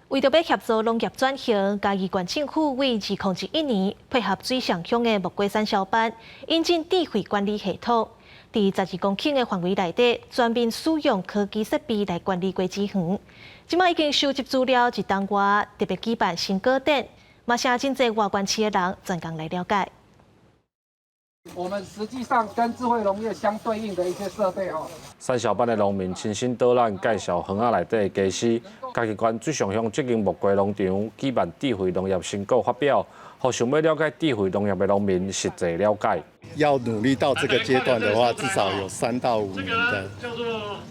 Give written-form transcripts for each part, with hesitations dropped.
为着要协助农业转型，嘉义县政府为2021年配合水上乡的木瓜产销班，引进智慧管理系统，在12公顷的范围内底，全面使用科技设备来管理果子园。今麦已经收集资料1档外，特别举办新果展，嘛请真侪外县市的人专工来了解。 我们实际上跟智慧农业相对应的一些设备哦。产销班的农民亲身导览介绍园仔内底的家私，嘉义县水上乡这间木瓜农场举办智慧农业成果发表，互想要了解智慧农业的农民实际了解。要努力到这个阶段的话，至少有3到5年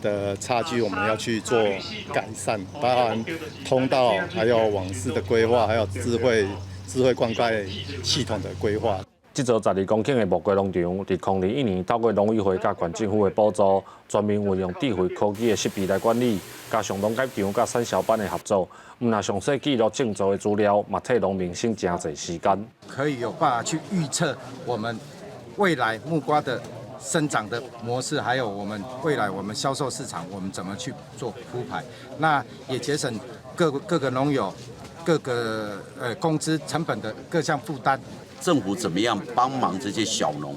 的差距，我们要去做改善，包含通道，还有网室的规划，还有智慧灌溉系统的规划。 这座12公顷的木瓜农场，在2021年透过农委会甲县政府的补助，全面运用智慧科技的设备来管理，加上农改场甲产销班的合作，若详细记录种植的资料，嘛替农民省真侪时间。可以有办法去预测我们未来木瓜的生长的模式，还有我们未来我们销售市场，我们怎么去做铺排，那也节省各个农友各个工资成本的各项负担。 政府怎么样帮忙这些小农，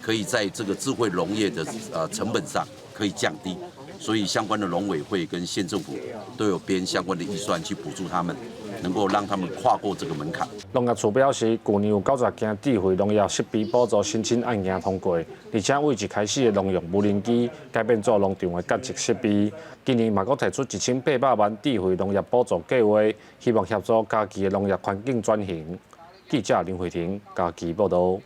可以在这个智慧农业的成本上可以降低，所以相关的农委会跟县政府都有编相关的预算去补助他们，能够让他们跨过这个门槛。农业处表示，去年有90件智慧农业设备补助申请案件通过，而且为一开始的农用无人机改变做农场的监测设备。今年嘛，阁提出1800万智慧农业补助计划，希望协助嘉义的农业环境转型。记者林慧婷，嘉义报道。